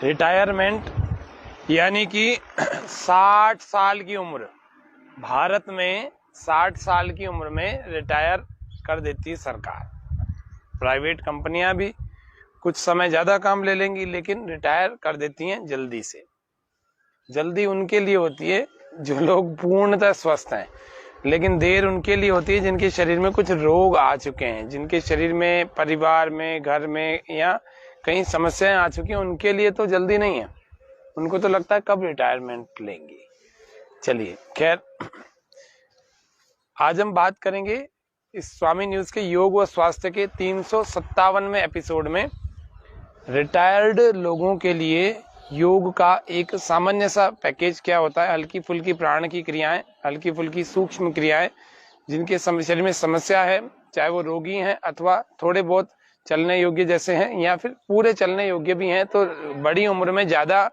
Retirement यानी कि 60 साल की उम्र, भारत में 60 साल की उम्र में रिटायर कर देती है सरकार। प्राइवेट कंपनियां भी कुछ समय ज़्यादा काम ले लेंगी, लेकिन रिटायर कर देती हैं जल्दी से। जल्दी उनके लिए होती है जो लोग पूर्णतः स्वस्थ हैं, लेकिन देर उनके लिए होती है जिनके शरीर में कुछ रोग आ चुके हैं, जिनके शरीर में, परिवार में, घर में या कहीं समस्याएं आ चुकी हैं। उनके लिए तो जल्दी नहीं है, उनको तो लगता है कब रिटायरमेंट लेंगे। चलिए खैर, आज हम बात करेंगे इस स्वामी न्यूज के योग व स्वास्थ्य के 357वें एपिसोड में रिटायर्ड लोगों के लिए योग का एक सामान्य सा पैकेज क्या होता है। हल्की फुल्की प्राण की क्रियाएं, हल्की फुल्की सूक्ष्म क्रियाएं, जिनके शरीर में समस्या है, चाहे वो रोगी हैं अथवा थोड़े बहुत चलने योग्य जैसे हैं या फिर पूरे चलने योग्य भी हैं, तो बड़ी उम्र में ज्यादा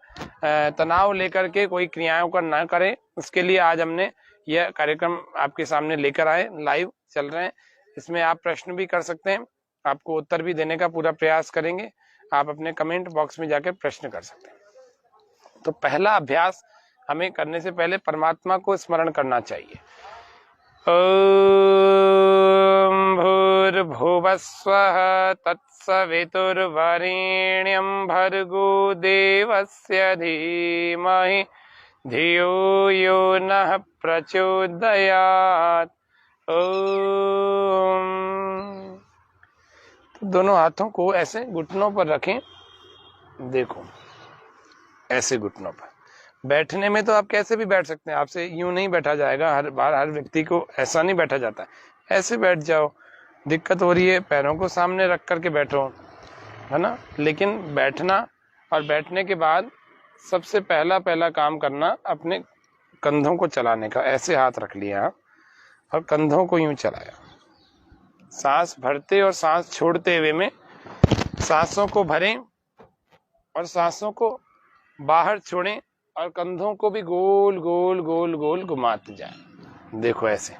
तनाव लेकर के कोई क्रियाओं का ना करें। उसके लिए आज हमने यह कार्यक्रम आपके सामने लेकर आए, लाइव चल रहे हैं। इसमें आप प्रश्न भी कर सकते हैं, आपको उत्तर भी देने का पूरा प्रयास करेंगे। आप अपने कमेंट बॉक्स में जाकर प्रश्न कर सकते हैं। तो पहला अभ्यास हमें करने से पहले परमात्मा को स्मरण करना चाहिए। ओम भूर्भुवस्वः तत्सवितुर्वरेण्यं भर्गो देवस्य धीमहि धियो यो नः प्रचोदयात्। ओम। तो दोनों हाथों को ऐसे घुटनों पर रखें। देखो, ऐसे घुटनों पर। बैठने में तो आप कैसे भी बैठ सकते हैं, आपसे यूं नहीं बैठा जाएगा। हर बार हर व्यक्ति को ऐसा नहीं बैठा जाता है। ऐसे बैठ जाओ। दिक्कत हो रही है, पैरों को सामने रख करके बैठो, है ना। लेकिन बैठना और बैठने के बाद सबसे पहला काम करना अपने कंधों को चलाने का। ऐसे हाथ रख लिया और कंधों को यूं चलाया। सांस भरते और सांस छोड़ते हुए में सांसों को भरें और सांसों को बाहर छोड़ें और कंधों को भी गोल गोल गोल गोल घुमाते जाएं। देखो ऐसे।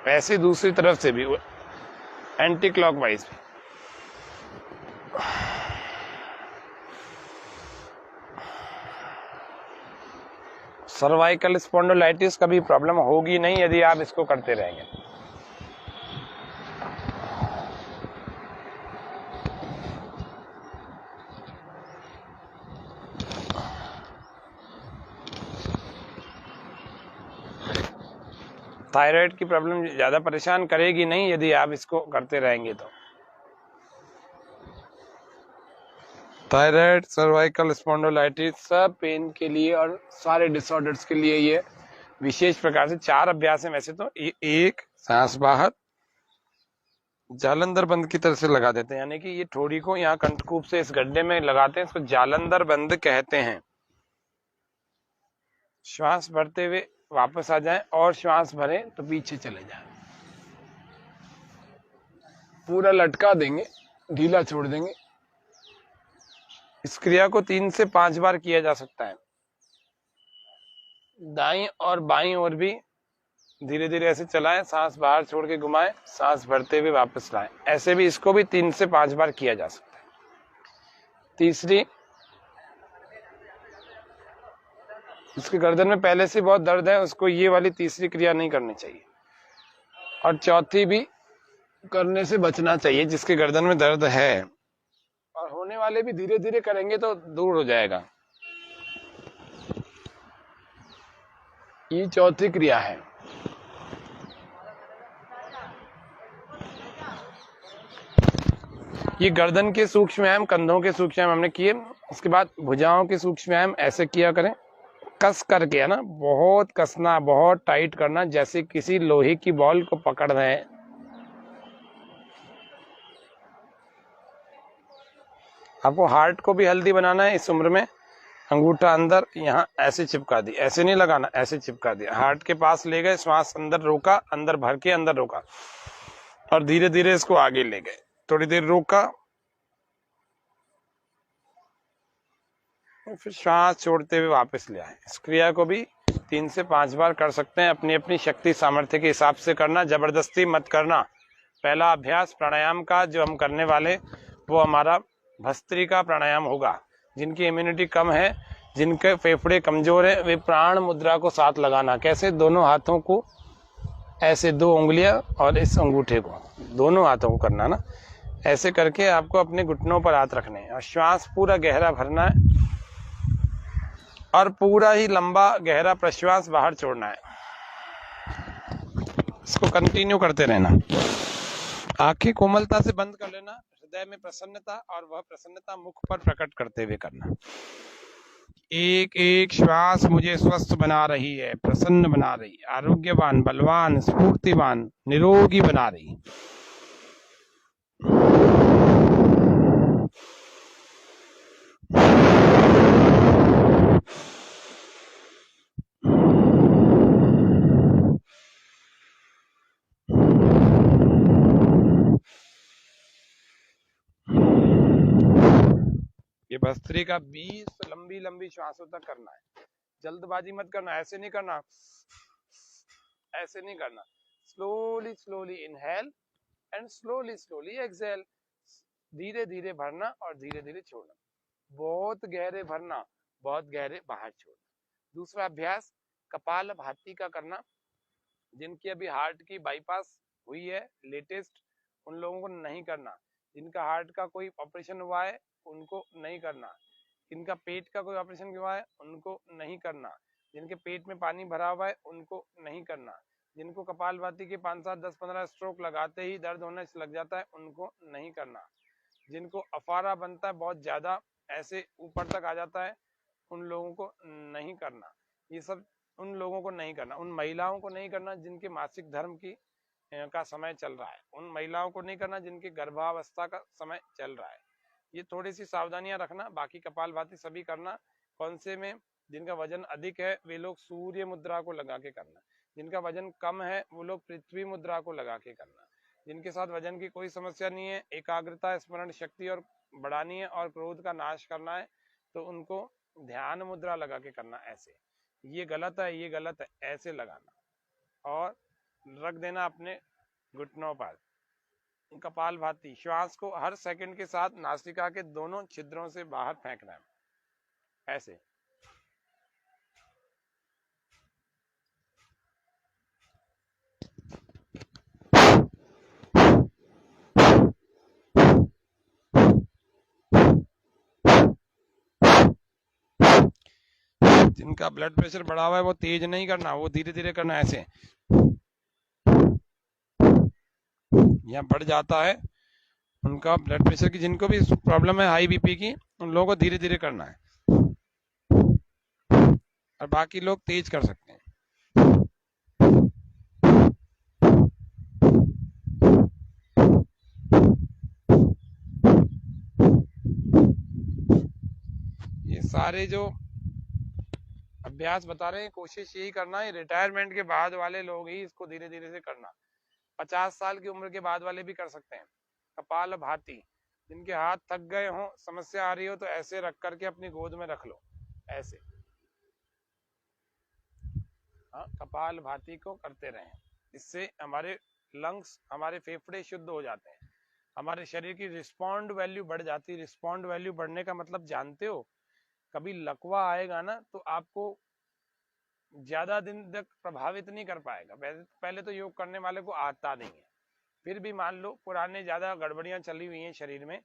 ऐसे दूसरी तरफ से भी एंटी क्लॉकवाइज। सर्वाइकल स्पॉन्डिलाइटिस का भी प्रॉब्लम होगी नहीं यदि आप इसको करते रहेंगे। थायराइड की प्रॉब्लम ज्यादा परेशान करेगी नहीं यदि आप इसको करते रहेंगे तो। थायराइड, सर्वाइकल स्पॉन्डिलाइटिस, सब पेन के लिए और सारे डिसऑर्डर्स के लिए ये विशेष प्रकार से 4 अभ्यास हैं। वैसे तो एक सांस बाहर जालंधर बंद की तरह से लगा देते हैं, यानी कि ये ठोड़ी को यहाँ कंठकूप से इस गड्ढे में लगाते हैं, इसको जालंधर बंद कहते हैं। श्वास भरते हुए वापस आ जाएं और श्वास भरें तो पीछे चले जाएं। पूरा लटका देंगे, ढीला छोड़ देंगे। इस क्रिया को 3 से 5 बार किया जा सकता है। दाईं और बाईं ओर भी धीरे धीरे ऐसे चलाएं, सांस बाहर छोड़ के घुमाएं, सांस भरते हुए वापस लाएं। ऐसे भी इसको भी 3 से 5 बार किया जा सकता है। तीसरी, उसके गर्दन में पहले से बहुत दर्द है, उसको ये वाली तीसरी क्रिया नहीं करनी चाहिए। और चौथी भी करने से बचना चाहिए जिसके गर्दन में दर्द है। और होने वाले भी धीरे धीरे करेंगे तो दूर हो जाएगा। ये चौथी क्रिया है। ये गर्दन के सूक्ष्म व्यायाम, कंधों के सूक्ष्म व्यायाम हमने किए। उसके बाद भुजाओं के सूक्ष्म व्यायाम ऐसे किया करें, कस करके, है ना। बहुत कसना, बहुत टाइट करना, जैसे किसी लोहे की बॉल को पकड़ रहे हैं। आपको हार्ट को भी हेल्दी बनाना है इस उम्र में। अंगूठा अंदर यहाँ ऐसे चिपका दी, ऐसे नहीं लगाना, ऐसे चिपका दिया, हार्ट के पास ले गए, श्वास अंदर रोका, अंदर भर के अंदर रोका और धीरे धीरे इसको आगे ले गए। थोड़ी देर रोका, फिर श्वास छोड़ते हुए वापस ले आए। इस क्रिया को भी 3 से 5 बार कर सकते हैं। अपनी अपनी शक्ति सामर्थ्य के हिसाब से करना, जबरदस्ती मत करना। पहला अभ्यास प्राणायाम का जो हम करने वाले वो हमारा भस्त्रिका प्राणायाम होगा। जिनकी इम्यूनिटी कम है, जिनके फेफड़े कमजोर है, वे प्राण मुद्रा को साथ लगाना। कैसे? दोनों हाथों को ऐसे, 2 उंगलियां और इस अंगूठे को, दोनों हाथों को करना ना, ऐसे करके आपको अपने घुटनों पर हाथ रखने हैं और श्वास पूरा गहरा भरना है और पूरा ही लंबा गहरा प्रश्वास बाहर छोड़ना है। इसको कंटिन्यू करते रहना। आंखें कोमलता से बंद कर लेना, हृदय में प्रसन्नता और वह प्रसन्नता मुख पर प्रकट करते हुए करना। एक एक श्वास मुझे स्वस्थ बना रही है, प्रसन्न बना रही, आरोग्यवान, बलवान, स्फूर्तिवान, निरोगी बना रही। ये भस्त्रिका 20 लंबी लंबी श्वासों तक करना है। जल्दबाजी मत करना, ऐसे नहीं करना, ऐसे नहीं करना। Slowly slowly inhale and slowly slowly exhale. धीरे धीरे भरना और धीरे धीरे छोड़ना। बहुत गहरे भरना, बहुत गहरे बाहर छोड़ना। दूसरा अभ्यास कपाल भाती का करना। जिनकी अभी हार्ट की बाईपास हुई है लेटेस्ट, उन लोगों को नहीं करना। जिनका हार्ट का कोई ऑपरेशन हुआ है उनको नहीं करना। जिनका पेट का कोई ऑपरेशन हुआ है उनको नहीं करना। जिनके पेट में पानी भरा हुआ है उनको नहीं करना। जिनको कपालभाति के 5, 7, 10, 15 स्ट्रोक लगाते ही दर्द होने लग जाता है उनको नहीं करना। जिनको अफारा बनता है बहुत ज्यादा, ऐसे ऊपर तक आ जाता है, उन लोगों को नहीं करना। ये सब उन लोगों को नहीं करना। उन महिलाओं को नहीं करना जिनके मासिक धर्म की का समय चल रहा है। उन महिलाओं को नहीं करना जिनके गर्भावस्था का समय चल रहा है। ये थोड़ी सी सावधानियां रखना। बाकी कपालभाति सभी करना। कौन से में? जिनका वजन अधिक है वे लोग सूर्य मुद्रा को लगा के करना। जिनका वजन कम है वो लोग पृथ्वी मुद्रा को लगा के करना। जिनके साथ वजन की कोई समस्या नहीं है, एकाग्रता, स्मरण शक्ति और बढ़ानी है और क्रोध का नाश करना है, तो उनको ध्यान मुद्रा लगा के करना। ऐसे ये गलत है, ये गलत है, ऐसे लगाना और रख देना अपने घुटनों पर। कपालभाति श्वास को हर सेकंड के साथ नासिका के दोनों छिद्रों से बाहर फेंकना है। ऐसे जिनका ब्लड प्रेशर बढ़ा हुआ है वो तेज नहीं करना, वो धीरे धीरे करना। ऐसे यहाँ बढ़ जाता है उनका ब्लड प्रेशर की, जिनको भी प्रॉब्लम है हाई बीपी की, उन लोगों को धीरे धीरे करना है और बाकी लोग तेज कर सकते हैं। ये सारे जो अभ्यास बता रहे हैं कोशिश यही करना है। रिटायरमेंट के बाद वाले लोग ही इसको धीरे धीरे से करना। 50 साल की उम्र के बाद वाले भी कर सकते हैं। कपाल भाती, जिनके हाथ थक गए हों, समस्या आ रही हो, तो ऐसे रख करके अपनी गोद में रख लो, ऐसे। हाँ, कपाल भाती को करते रहें। इससे हमारे लंग्स, हमारे फेफड़े शुद्ध हो जाते हैं। हमारे शरीर की रिस्पॉन्ड वैल्यू बढ़ जाती है। रिस्पॉन्ड वैल्यू बढ़ने का मतलब जानते हो? कभी लकवा आएगा ना तो आपको ज्यादा दिन तक प्रभावित नहीं कर पाएगा। पहले तो योग करने वाले को आता नहीं है, फिर भी मान लो पुराने ज्यादा गड़बड़ियां चली हुई हैं शरीर में,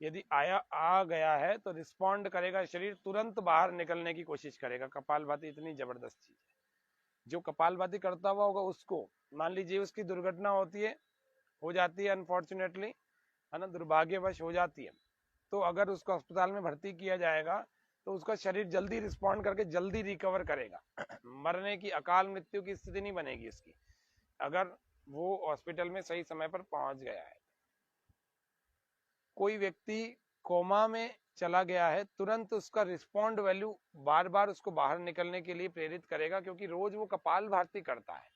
यदि आ गया है तो रिस्पॉन्ड करेगा शरीर, तुरंत बाहर निकलने की कोशिश करेगा। कपालभाति इतनी जबरदस्त चीज है। जो कपालभाति करता हुआ होगा उसको, मान लीजिए उसकी दुर्घटना होती है, हो जाती है अनफॉर्चुनेटली, है ना, दुर्भाग्यवश हो जाती है, तो अगर उसको अस्पताल में भर्ती किया जाएगा तो उसका शरीर जल्दी रिस्पॉन्ड करके जल्दी रिकवर करेगा। मरने की, अकाल मृत्यु की स्थिति नहीं बनेगी उसकी, अगर वो हॉस्पिटल में सही समय पर पहुंच गया है। कोई व्यक्ति कोमा में चला गया है, तुरंत उसका रिस्पॉन्ड वैल्यू बार बार उसको बाहर निकलने के लिए प्रेरित करेगा, क्योंकि रोज वो कपालभाति करता है।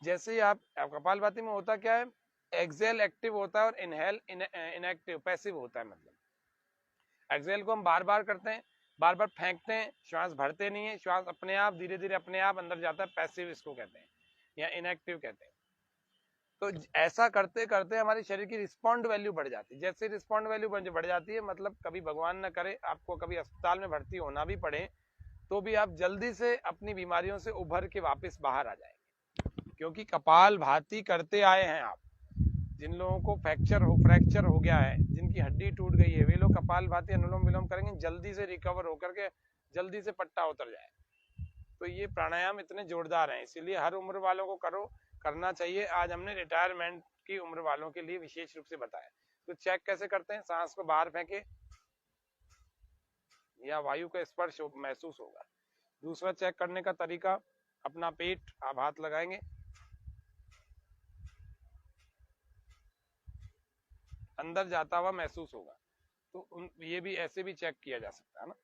जैसे ही आप कपालभाति में होता क्या है, एक्सेल एक्टिव होता है और इनहेल इनएक्टिव पैसिव होता है। मतलब एक्सेल को हम बार बार करते हैं, बार बार फेंकते हैं, श्वास भरते नहीं है, श्वास अपने आप धीरे धीरे अपने आप अंदर जाता है, पैसिव इसको कहते हैं या इनएक्टिव कहते हैं। तो ऐसा करते करते हमारे शरीर की रिस्पॉन्ड वैल्यू बढ़ जाती है। जैसे रिस्पॉन्ड वैल्यू बढ़ जाती है, मतलब कभी भगवान न करे आपको कभी अस्पताल में भर्ती होना भी पड़े, तो भी आप जल्दी से अपनी बीमारियों से उभर के वापस बाहर आ जाएंगे, क्योंकि कपाल भाती करते आए हैं आप। जिन लोगों को फ्रैक्चर हो गया है, जिनकी हड्डी टूट गई है, वे लोग कपाल भाती अनुलोम विलोम करेंगे, जल्दी से रिकवर होकर के जल्दी से पट्टा उतर जाए। तो ये प्राणायाम इतने जोरदार हैं, इसीलिए हर उम्र वालों को करना चाहिए। आज हमने रिटायरमेंट की उम्र वालों के लिए विशेष रूप से बताया। तो चेक कैसे करते हैं, सांस को बाहर फेंके या वायु का स्पर्श महसूस होगा। दूसरा चेक करने का तरीका, अपना पेट आप हाथ लगाएंगे, अंदर जाता हुआ महसूस होगा। तो ये भी ऐसे भी चेक किया जा सकता है ना।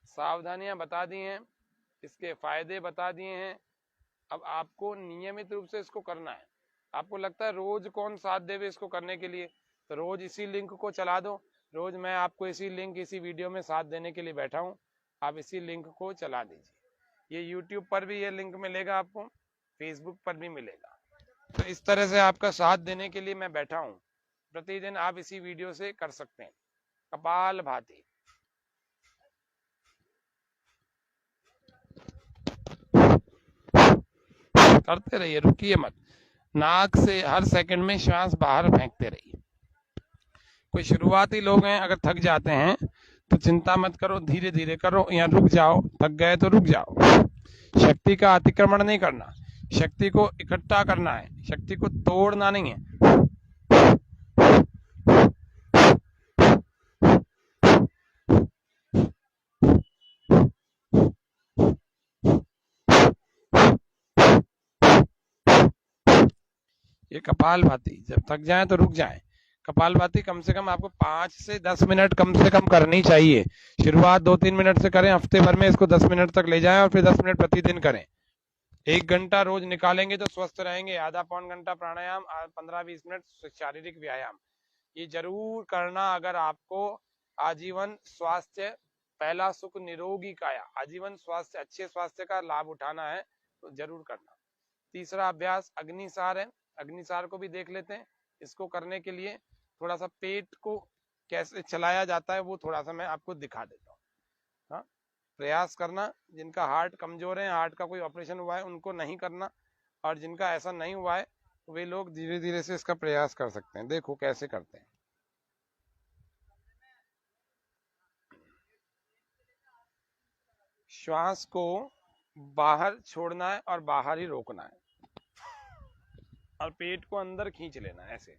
सावधानियां बता दी हैं, इसके फायदे बता दिए हैं। अब आपको नियमित रूप से इसको करना है। आपको लगता है रोज कौन साथ देवे इसको करने के लिए, तो रोज इसी लिंक को चला दो। रोज मैं आपको इसी लिंक इसी वीडियो में साथ देने के लिए बैठा हूँ, आप इसी लिंक को चला दीजिए। ये यूट्यूब पर भी ये लिंक मिलेगा आपको, फेसबुक पर भी मिलेगा। तो इस तरह से आपका साथ देने के लिए मैं बैठा हूँ। प्रतिदिन आप इसी वीडियो से कर सकते हैं। कपाल भाती करते रहिए, रुकिए मत। नाक से हर सेकंड में श्वास बाहर फेंकते रहिए। कोई शुरुआती लोग हैं, अगर थक जाते हैं तो चिंता मत करो, धीरे धीरे करो या रुक जाओ। थक गए तो रुक जाओ। शक्ति का अतिक्रमण नहीं करना, शक्ति को इकट्ठा करना है, शक्ति को तोड़ना नहीं है। ये कपाल भाती, जब थक जाए तो रुक जाए। कपाल भाती कम से कम आपको 5 से 10 मिनट कम से कम करनी चाहिए। शुरुआत 2-3 मिनट से करें, हफ्ते भर में इसको 10 मिनट तक ले जाएं और फिर 10 मिनट प्रतिदिन करें। 1 घंटा रोज निकालेंगे तो स्वस्थ रहेंगे। आधा पौन घंटा प्राणायाम, 15-20 मिनट शारीरिक व्यायाम, ये जरूर करना। अगर आपको आजीवन स्वास्थ्य, पहला सुख निरोगी काया, आजीवन स्वास्थ्य, अच्छे स्वास्थ्य का लाभ उठाना है तो जरूर करना। तीसरा अभ्यास अग्निसार है, अग्निसार को भी देख लेते हैं। इसको करने के लिए थोड़ा सा पेट को कैसे चलाया जाता है वो थोड़ा सा मैं आपको दिखा देता हूँ। हाँ, प्रयास करना। जिनका हार्ट कमजोर है, हार्ट का कोई ऑपरेशन हुआ है, उनको नहीं करना, और जिनका ऐसा नहीं हुआ है वे लोग धीरे धीरे से इसका प्रयास कर सकते हैं। देखो कैसे करते हैं। श्वास को बाहर छोड़ना है और बाहर ही रोकना है, और पेट को अंदर खींच लेना है ऐसे।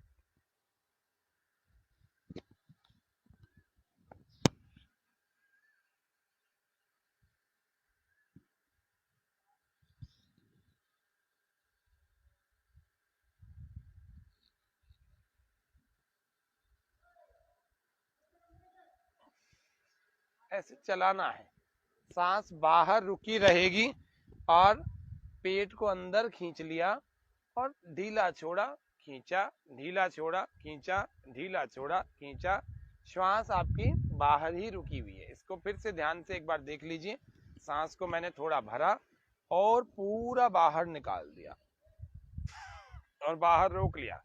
ऐसे चलाना है, सांस बाहर रुकी रहेगी और पेट को अंदर खींच लिया और ढीला छोड़ा, खींचा, ढीला छोड़ा, खींचा, ढीला छोड़ा, खींचा। श्वास आपकी बाहर ही रुकी हुई है। इसको फिर से ध्यान से एक बार देख लीजिए। सांस को मैंने थोड़ा भरा और पूरा बाहर निकाल दिया और बाहर रोक लिया।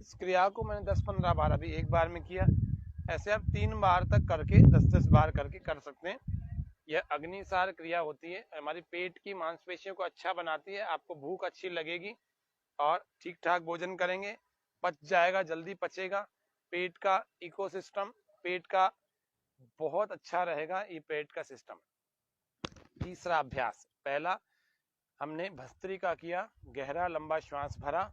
इस क्रिया को मैंने 10-15 बार अभी एक बार में किया। ऐसे आप 3 बार तक करके 10-10 बार करके कर सकते हैं। यह अग्निसार क्रिया होती है, हमारी पेट की मांसपेशियों को अच्छा बनाती है। आपको भूख अच्छी लगेगी और ठीक ठाक भोजन करेंगे, पच जाएगा, जल्दी पचेगा। पेट का इकोसिस्टम, पेट का बहुत अच्छा रहेगा ये पेट का सिस्टम। तीसरा अभ्यास, पहला हमने भस्त्रिका किया, गहरा लंबा श्वास भरा,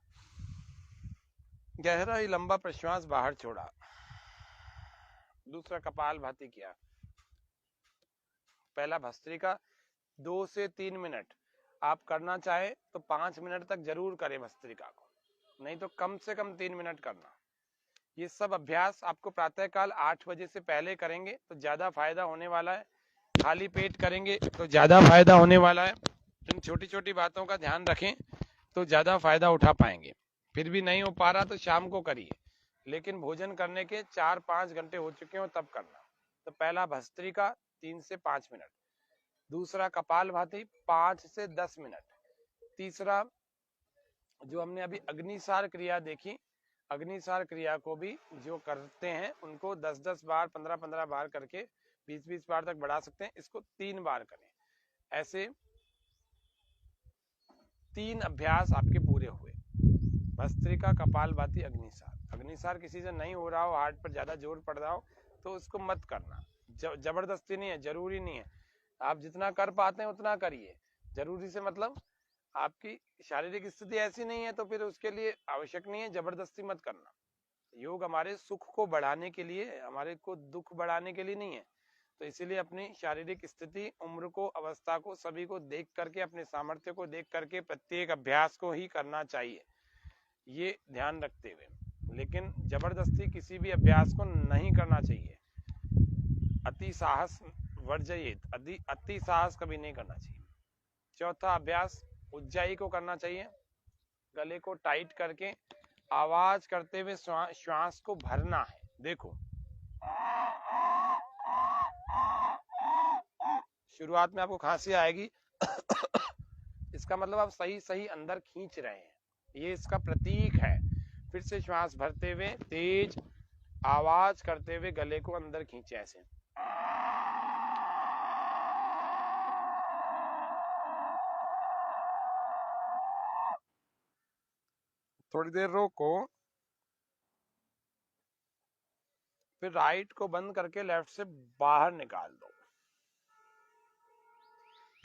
गहरा ही लंबा प्रश्वास बाहर छोड़ा, दूसरा कपालभाति किया। पहला भस्त्रिका 2 से 3 मिनट, आप करना चाहे तो 5 मिनट तक जरूर करें भस्त्रिका को, नहीं तो कम से कम 3 मिनट करना। ये सब अभ्यास आपको प्रातःकाल 8 बजे से पहले करेंगे तो ज्यादा फायदा होने वाला है, खाली पेट करेंगे तो ज्यादा फायदा होने वाला है। इन छोटी छोटी बातों का ध्यान रखें तो ज्यादा फायदा उठा पाएंगे। फिर भी नहीं हो पा रहा तो शाम को करिए, लेकिन भोजन करने के 4-5 घंटे हो चुके हो तब करना। तो पहला भस्त्रिका 3 से 5 मिनट, दूसरा कपालभाति 5 से 10 मिनट, तीसरा जो हमने अभी अग्निसार क्रिया देखी, अग्निसार क्रिया को भी जो करते हैं उनको 10-10 बार 15-15 बार करके 20-20 बार तक बढ़ा सकते हैं, इसको 3 बार करें। ऐसे 3 अभ्यास आपके पूरे हुए, भस्त्रिका, कपालभाति, अग्निसार। अग्निसार किसी से नहीं हो रहा हो, हार्ट पर ज्यादा जोर पड़ रहा हो तो उसको मत करना, जबरदस्ती नहीं है, जरूरी नहीं है, आप जितना कर पाते हैं उतना करिए। जरूरी से मतलब आपकी शारीरिक स्थिति ऐसी नहीं है तो फिर उसके लिए आवश्यक नहीं है, जबरदस्ती मत करना। योग हमारे सुख को बढ़ाने के लिए, हमारे को दुख बढ़ाने के लिए नहीं है। तो इसीलिए अपनी शारीरिक स्थिति, उम्र को, अवस्था को, सभी को देख करके, अपने सामर्थ्य को देख करके प्रत्येक अभ्यास को ही करना चाहिए, ये ध्यान रखते हुए। लेकिन जबरदस्ती किसी भी अभ्यास को नहीं करना चाहिए। अति साहस वर्जयेत, अति साहस कभी नहीं करना चाहिए। चौथा अभ्यास उज्जाई को करना चाहिए, गले को टाइट करके आवाज करते हुए श्वास को भरना है। देखो शुरुआत में आपको खांसी आएगी इसका मतलब आप सही सही अंदर खींच रहे हैं, ये इसका प्रतीक है। फिर से श्वास भरते हुए तेज आवाज करते हुए गले को अंदर खींचे, ऐसे। थोड़ी देर रोको, फिर राइट को बंद करके लेफ्ट से बाहर निकाल दो।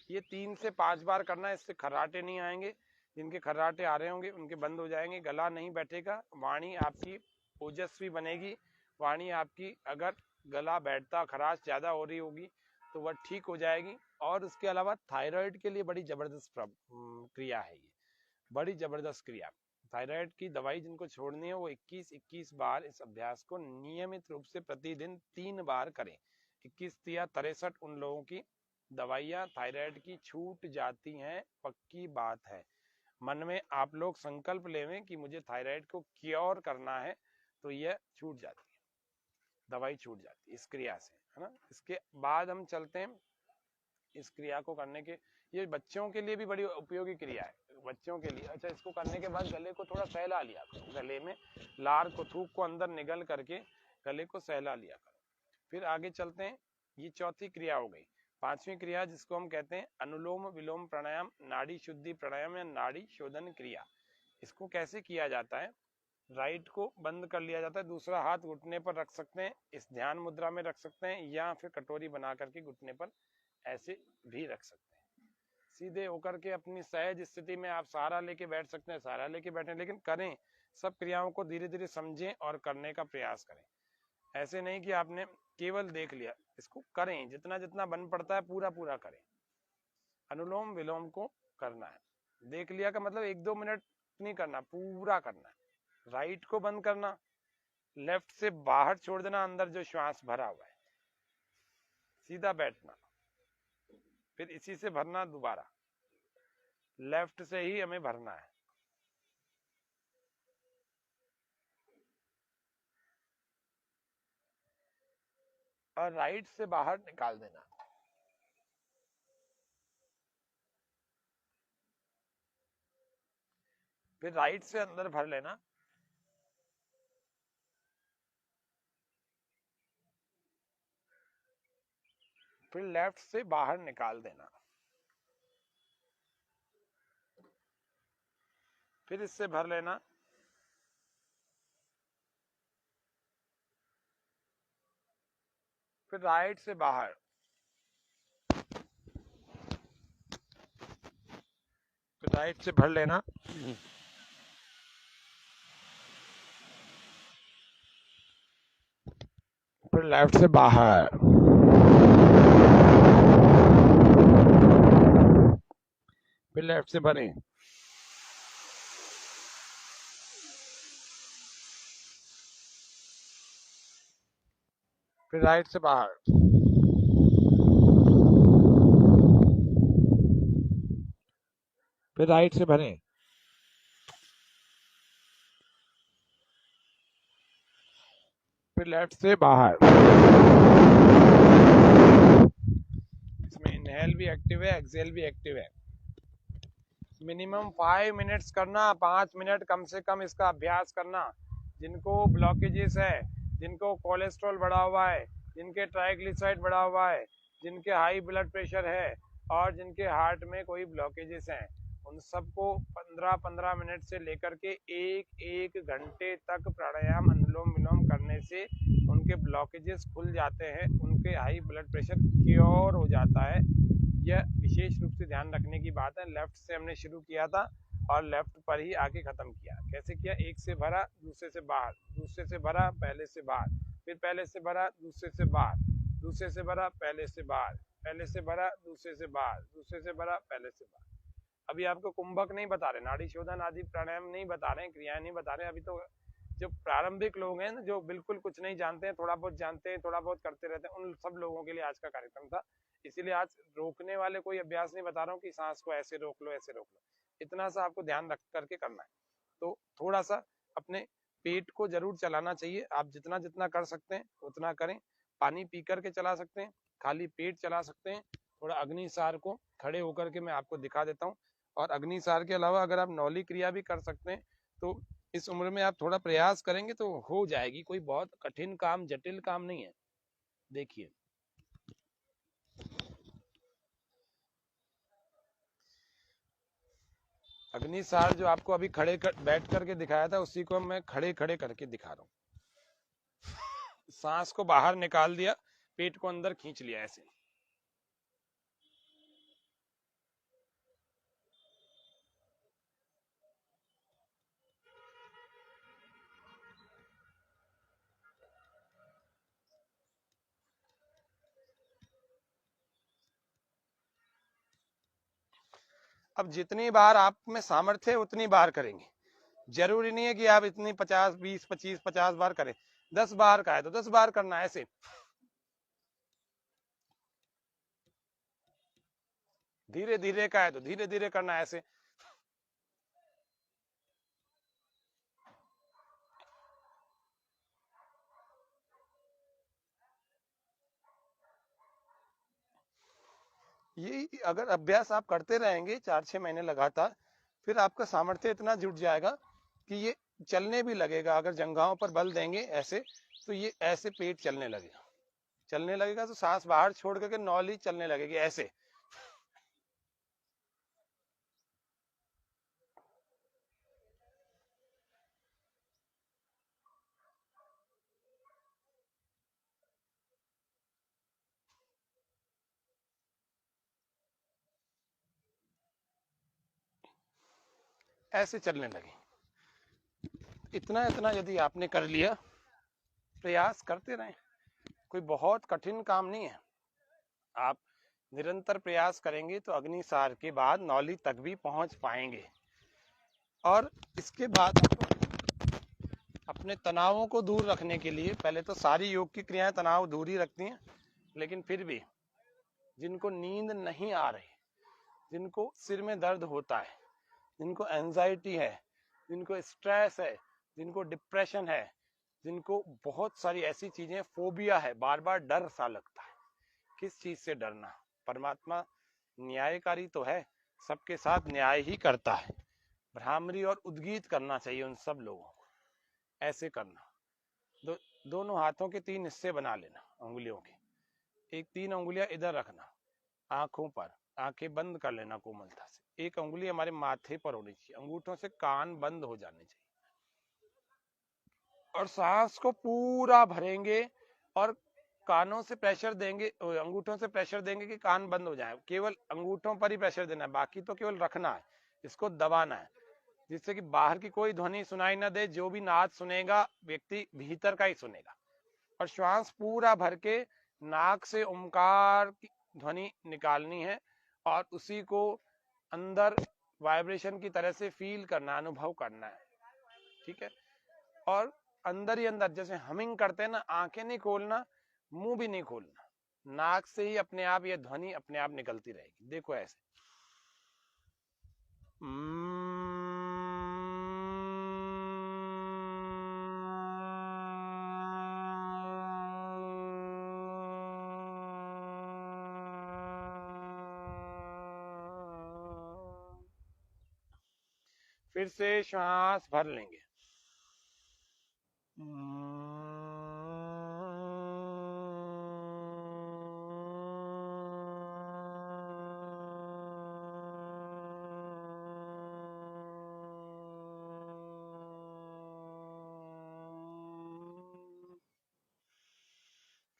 ये 3 से 5 बार करना है, इससे खर्राटे नहीं आएंगे। जिनके खर्राटे आ रहे होंगे उनके बंद हो जाएंगे, गला नहीं बैठेगा, वाणी आपकी ओजस्वी बनेगी। वाणी आपकी, अगर गला बैठता, खराश ज्यादा हो रही होगी तो वह ठीक हो जाएगी। और उसके अलावा थायराइड के लिए बड़ी जबरदस्त क्रिया है, ये बड़ी जबरदस्त क्रिया। थायराइड की दवाई जिनको छोड़नी है वो 21-21 बार इस अभ्यास को नियमित रूप से प्रतिदिन 3 बार करें। 21 या 63 उन लोगों की दवाइयाँ थायराइड की छूट जाती हैं, पक्की बात है। मन में आप लोग संकल्प लेवें कि मुझे थायराइड को क्योर करना है तो यह छूट जाती है, दवाई छूट जाती है इस क्रिया से, है ना। इसके बाद हम चलते हैं इस क्रिया को करने के, ये बच्चों के लिए भी बड़ी उपयोगी क्रिया है, बच्चों के लिए। अच्छा, इसको करने के बाद गले को थोड़ा सहला लिया करो, गले में लार को, थूक को अंदर निगल करके गले को सहला लिया करो। फिर आगे चलते हैं, ये चौथी क्रिया हो गई। पांचवी क्रिया जिसको हम कहते हैं अनुलोम विलोम प्राणायाम, नाड़ी शुद्धि प्राणायाम या नाड़ी शोधन क्रिया। इसको कैसे किया जाता है, राइट को बंद कर लिया जाता है, दूसरा हाथ घुटने पर रख सकते हैं, इस ध्यान मुद्रा में रख सकते हैं, या फिर कटोरी बना करके घुटने पर ऐसे भी रख सकते हैं। सीधे होकर के अपनी सहज स्थिति में आप सहारा लेके बैठ सकते हैं, सहारा लेके बैठे, लेकिन करें सब क्रियाओं को धीरे धीरे समझें और करने का प्रयास करें। ऐसे नहीं कि आपने केवल देख लिया, इसको करें, जितना जितना बन पड़ता है पूरा पूरा करें। अनुलोम विलोम को करना है, देख लिया का मतलब 1-2 मिनट नहीं करना, पूरा करना है। राइट को बंद करना, लेफ्ट से बाहर छोड़ देना अंदर जो श्वास भरा हुआ है, सीधा बैठना, फिर इसी से भरना दोबारा, लेफ्ट से ही हमें भरना है। और राइट से बाहर निकाल देना। फिर राइट से अंदर भर लेना, फिर लेफ्ट से बाहर निकाल देना, फिर इससे भर लेना, फिर राइट से बाहर, फिर राइट से भर लेना, फिर लेफ्ट से बाहर, फिर लेफ्ट से भरें, फिर राइट से बाहर, फिर राइट से भरें, फिर लेफ्ट से बाहर। इसमें इनहेल भी एक्टिव है, एक्सहेल भी एक्टिव है। मिनिमम 5 मिनट्स करना, 5 मिनट कम से कम इसका अभ्यास करना। जिनको ब्लॉकेजेस है, जिनको कोलेस्ट्रॉल बढ़ा हुआ है, जिनके ट्राइग्लिसराइड बढ़ा हुआ है, जिनके हाई ब्लड प्रेशर है और जिनके हार्ट में कोई ब्लॉकेजेस हैं, उन सबको 15-15 मिनट से लेकर के एक घंटे तक प्राणायाम अनुलोम विलोम करने से उनके ब्लॉकेजेस खुल जाते हैं, उनके हाई ब्लड प्रेशर क्योर हो जाता है। यह विशेष रूप से ध्यान रखने की बात है। लेफ्ट से हमने शुरू किया था और लेफ्ट पर ही आके खत्म किया। कैसे किया? एक से भरा, दूसरे से बाहर, दूसरे से भरा, पहले से बाहर, फिर पहले से भरा, दूसरे से बाहर, दूसरे से भरा, पहले से बाहर, पहले से भरा, दूसरे से बाहर, दूसरे से भरा, पहले से बाहर। अभी आपको कुंभक नहीं बता रहे, नाड़ी शोधन आदि प्राणायाम नहीं बता रहे, क्रियाएं नहीं बता रहे। अभी तो जो प्रारंभिक लोग हैं ना, जो बिल्कुल कुछ नहीं जानते हैं, थोड़ा बहुत जानते हैं, थोड़ा बहुत करते रहते हैं, उन सब लोगों के लिए आज का कार्यक्रम था। इसीलिए आज रोकने वाले कोई अभ्यास नहीं बता रहा हूँ कि सांस को ऐसे रोक लो, ऐसे रोक लो। इतना सा आपको ध्यान रख करके करना है। तो थोड़ा सा अपने पेट को जरूर चलाना चाहिए। आप जितना जितना कर सकते हैं उतना करें। पानी पी करके चला सकते हैं, खाली पेट चला सकते हैं। थोड़ा अग्निसार को खड़े होकर के मैं आपको दिखा देता हूँ। और अग्निसार के अलावा अगर आप नौली क्रिया भी कर सकते हैं तो इस उम्र में आप थोड़ा प्रयास करेंगे तो हो जाएगी। कोई बहुत कठिन काम, जटिल काम नहीं है। देखिए, अग्निसार जो आपको अभी बैठ करके दिखाया था, उसी को मैं खड़े खड़े करके दिखा रहा हूँ। सांस को बाहर निकाल दिया, पेट को अंदर खींच लिया ऐसे। अब जितनी बार आप में सामर्थ्य है उतनी बार करेंगे। जरूरी नहीं है कि आप इतनी 50, 20, 25, 50 बार करें। 10 बार का है तो 10 बार करना है ऐसे। धीरे धीरे का है तो धीरे धीरे करना है ऐसे। ये अगर अभ्यास आप करते रहेंगे 4-6 महीने लगातार, फिर आपका सामर्थ्य इतना जुट जाएगा कि ये चलने भी लगेगा। अगर जंघाओं पर बल देंगे ऐसे तो ये ऐसे पेट चलने लगेगा। चलने लगेगा तो सांस बाहर छोड़ करके नौली चलने लगेगी ऐसे। ऐसे चलने लगे। इतना इतना यदि आपने कर लिया, प्रयास करते रहें। कोई बहुत कठिन काम नहीं है। आप निरंतर प्रयास करेंगे तो अग्निसार के बाद नौली तक भी पहुंच पाएंगे। और इसके बाद अपने तनावों को दूर रखने के लिए, पहले तो सारी योग की क्रियाएं तनाव दूर ही रखती हैं, लेकिन फिर भी जिनको नींद नहीं आ रही, जिनको सिर में दर्द होता है, जिनको एंजाइटी है, जिनको स्ट्रेस है, जिनको डिप्रेशन है, जिनको बहुत सारी ऐसी चीजें, फोबिया है, बार बार डर सा लगता है। किस चीज से डरना? परमात्मा न्यायकारी तो है, सबके साथ न्याय ही करता है। भ्रामरी और उद्गीत करना चाहिए उन सब लोगों को। ऐसे करना। दोनों हाथों के 3 हिस्से बना लेना, उंगलियों के। एक 3 उंगलियां इधर रखना, आंखों पर, आंखें बंद कर लेना कोमलता से। एक उंगली हमारे माथे पर होनी चाहिए, अंगूठों से कान बंद हो जाने चाहिए। और सांस को पूरा भरेंगे और कानों से प्रेशर देंगे, अंगूठों से प्रेशर देंगे कि कान बंद हो जाए। केवल अंगूठों पर ही प्रेशर देना है, बाकी तो केवल रखना है, इसको दबाना है, जिससे कि बाहर की कोई ध्वनि सुनाई ना दे। जो भी नाद सुनेगा व्यक्ति भीतर का ही सुनेगा। और श्वास पूरा भर के नाक से ओमकार की ध्वनि निकालनी है और उसी को अंदर वाइब्रेशन की तरह से फील करना, अनुभव करना है। ठीक है, और अंदर ही अंदर जैसे हमिंग करते हैं ना, आंखें नहीं खोलना, मुंह भी नहीं खोलना, नाक से ही अपने आप ये ध्वनि अपने आप निकलती रहेगी। देखो ऐसे फिर से श्वास भर लेंगे।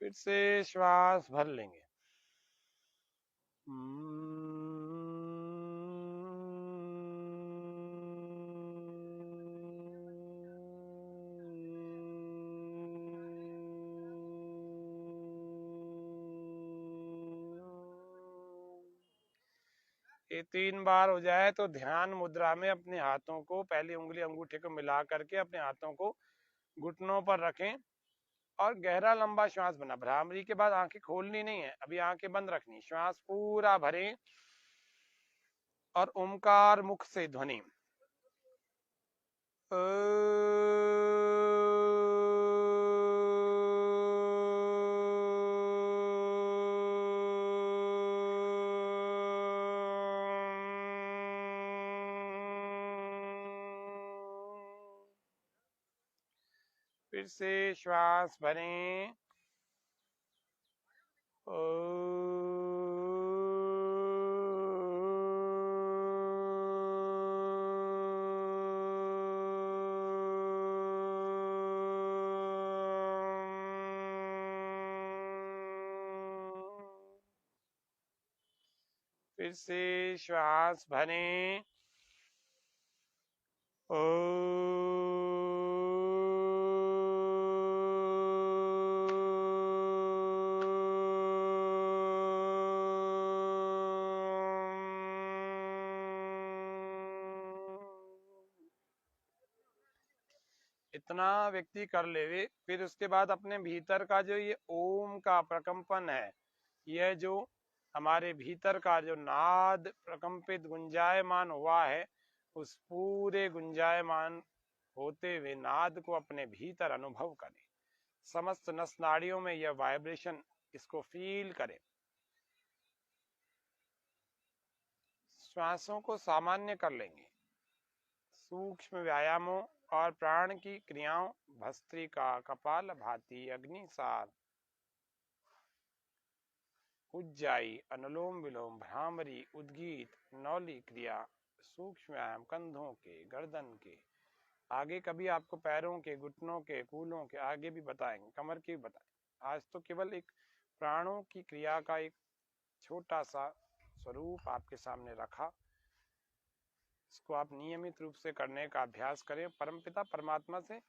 फिर से श्वास भर लेंगे। ये 3 बार हो जाए तो ध्यान मुद्रा में अपने हाथों को, पहली उंगली अंगूठे को मिला करके अपने हाथों को घुटनों पर रखें और गहरा लंबा श्वास बना। भ्रामरी के बाद आंखें खोलनी नहीं है, अभी आंखें बंद रखनी। श्वास पूरा भरें और ओमकार मुख से ध्वनि फिर से श्वास भरें। फिर से श्वास भरें। इतना व्यक्ति कर लेवे, फिर उसके बाद अपने भीतर का जो ये ओम का प्रकंपन है, यह जो हमारे भीतर का जो नाद प्रकंपित गुंजायमान हुआ है, उस पूरे गुंजायमान होते हुए नाद को अपने भीतर अनुभव करें। समस्त नस नाड़ियों में यह वाइब्रेशन, इसको फील करें। श्वासों को सामान्य कर लेंगे। सूक्ष्म व्यायामों और प्राण की क्रियाओं, भस्त्रिका, कपाल भाती, अग्निसार, उज्जाई, अनुलोम विलोम, भ्रामरी, उद्गीत, नौली क्रिया, सूक्ष्म व्यायाम कंधों के, गर्दन के, आगे कभी आपको पैरों के, घुटनों के, कूलों के आगे भी बताएंगे, कमर के भी बताएंगे। आज तो केवल एक प्राणों की क्रिया का एक छोटा सा स्वरूप आपके सामने रखा। इसको आप नियमित रूप से करने का अभ्यास करें। परमपिता परमात्मा से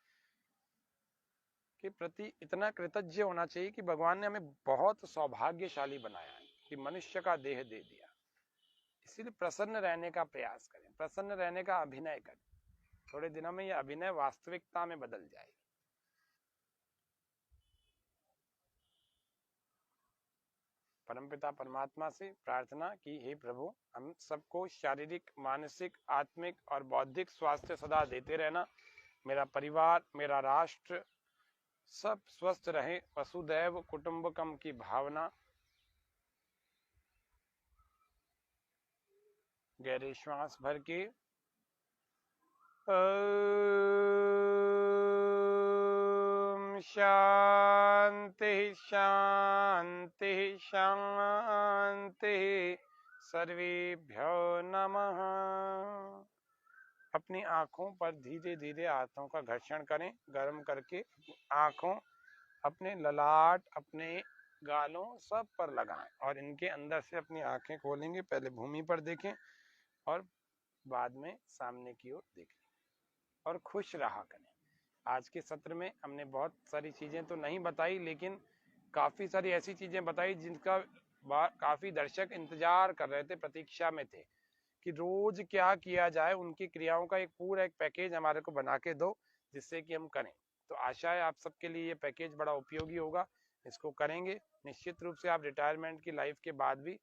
के प्रति इतना कृतज्ञ होना चाहिए कि भगवान ने हमें बहुत सौभाग्यशाली बनाया है कि मनुष्य का देह दे दिया। इसीलिए प्रसन्न रहने का प्रयास करें, प्रसन्न रहने का अभिनय करें। थोड़े दिनों में यह अभिनय वास्तविकता में बदल जाएगी। परमपिता परमात्मा से प्रार्थना की, हे प्रभु, हम सबको शारीरिक, मानसिक, आत्मिक और बौद्धिक स्वास्थ्य सदा देते रहना। मेरा परिवार, मेरा राष्ट्र सब स्वस्थ रहे। वसुदैव कुटुंबकम की भावना। गहरे श्वास भर के ओम शांति शांति शांति। सर्वेभ्यो नमः। अपनी आंखों पर धीरे धीरे हाथों का घर्षण करें, गर्म करके आंखों, अपने ललाट, अपने गालों सब पर लगाएं और इनके अंदर से अपनी आंखें खोलेंगे। पहले भूमि पर देखें और बाद में सामने की ओर देखें और खुश रहा करें। आज के सत्र में हमने बहुत सारी चीजें तो नहीं बताई, लेकिन काफी सारी ऐसी चीजें बताई जिनका काफी दर्शक इंतजार कर रहे थे, प्रतीक्षा में थे कि रोज क्या किया जाए। उनकी क्रियाओं का एक पूरा एक पैकेज हमारे को बना के दो जिससे कि हम करें। तो आशा है आप सबके लिए ये पैकेज बड़ा उपयोगी होगा, इसको करेंगे। निश्चित रूप से आप रिटायरमेंट की लाइफ के बाद भी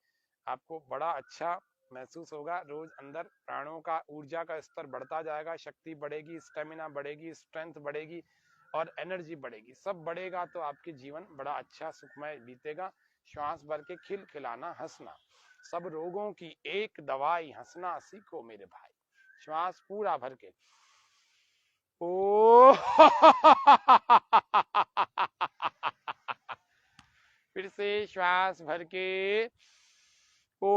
आपको बड़ा अच्छा महसूस होगा। रोज अंदर प्राणों का, ऊर्जा का स्तर बढ़ता जाएगा, शक्ति बढ़ेगी, स्टेमिना बढ़ेगी, स्ट्रेंथ बढ़ेगी और एनर्जी बढ़ेगी। सब बढ़ेगा तो आपके जीवन बड़ा अच्छा सुखमय बीतेगा। श्वास भर के खिलखिलाना, हंसना, सब रोगों की एक दवाई, हंसना सीखो मेरे भाई। श्वास पूरा भर के ओ फिर से श्वास भर के ओ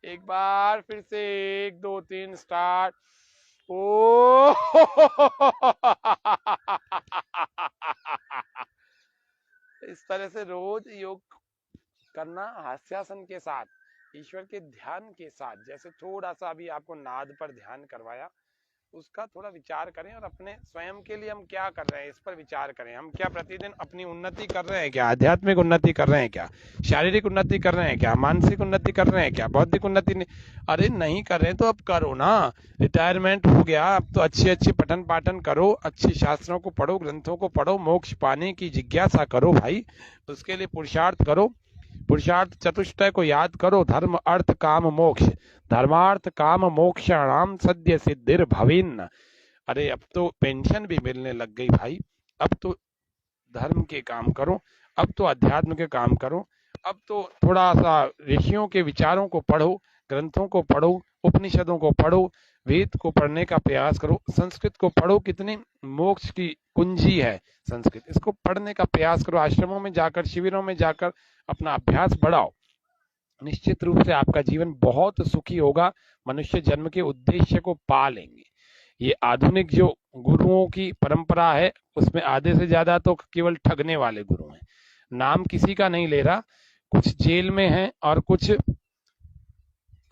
एक बार फिर से, 1 2 3 स्टार्ट। ओ इस तरह से रोज योग करना, हास्यासन के साथ, ईश्वर के ध्यान के साथ। जैसे थोड़ा सा अभी आपको नाद पर ध्यान करवाया, उसका थोड़ा विचार करें और अपने स्वयं के लिए हम क्या कर रहे हैं इस पर विचार करें। हम क्या प्रतिदिन अपनी उन्नति कर रहे हैं क्या? आध्यात्मिक उन्नति कर रहे हैं क्या? शारीरिक उन्नति कर रहे हैं क्या? मानसिक उन्नति कर रहे हैं क्या? बौद्धिक उन्नति नहीं? अरे नहीं कर रहे तो अब करो ना। रिटायरमेंट हो गया, अब तो अच्छे अच्छे पठन पाठन करो, अच्छे शास्त्रों को पढ़ो, ग्रंथों को पढ़ो, मोक्ष पाने की जिज्ञासा करो भाई। उसके लिए पुरुषार्थ करो, पुरुषार्थ चतुष्टय को याद करो। धर्म अर्थ काम मोक्ष, धर्मार्थ काम मोक्षाणाम सद्य सिद्धिर भविन्न। अरे अब तो पेंशन भी मिलने लग गई भाई। अब तो धर्म के काम करो, अब तो अध्यात्म के काम करो, अब तो थोड़ा सा ऋषियों के विचारों को पढ़ो, ग्रंथों को पढ़ो, उपनिषदों को पढ़ो, वेद को पढ़ने का प्रयास करो, संस्कृत को पढ़ो। कितनी मोक्ष की कुंजी है संस्कृत, इसको पढ़ने का प्रयास करो। आश्रमों में जाकर, शिविरों में जाकर अपना अभ्यास बढ़ाओ। निश्चित रूप से आपका जीवन बहुत सुखी होगा। मनुष्य जन्म के उद्देश्य को पा लेंगे। ये आधुनिक जो गुरुओं की परंपरा है, उसमें आधे से ज्यादा तो केवल ठगने वाले गुरु हैं। नाम किसी का नहीं ले रहा, कुछ जेल में हैं और कुछ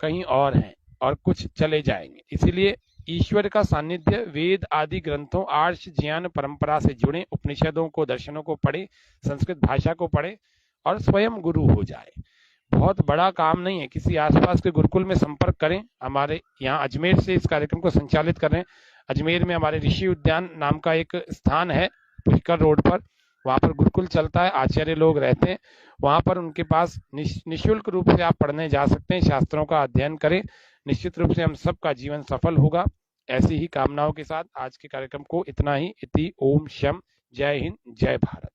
कहीं और हैं और कुछ चले जाएंगे। इसीलिए ईश्वर का सानिध्य, वेद आदि ग्रंथों, आर्ष ज्ञान परंपरा से जुड़े, उपनिषदों को, दर्शनों को पढ़े, संस्कृत भाषा को पढ़े और स्वयं गुरु हो जाए। बहुत बड़ा काम नहीं है। किसी आसपास के गुरुकुल में संपर्क करें। हमारे यहाँ अजमेर से इस कार्यक्रम को संचालित कर रहे हैं। अजमेर में हमारे ऋषि उद्यान नाम का एक स्थान है, पुष्कर रोड पर, वहाँ पर गुरुकुल चलता है, आचार्य लोग रहते हैं। वहाँ पर उनके पास निःशुल्क रूप से आप पढ़ने जा सकते हैं, शास्त्रों का अध्ययन करें। निश्चित रूप से हम सबका जीवन सफल होगा। ऐसी ही कामनाओं के साथ आज के कार्यक्रम को इतना ही। इति ओम शम। जय हिंद, जय भारत।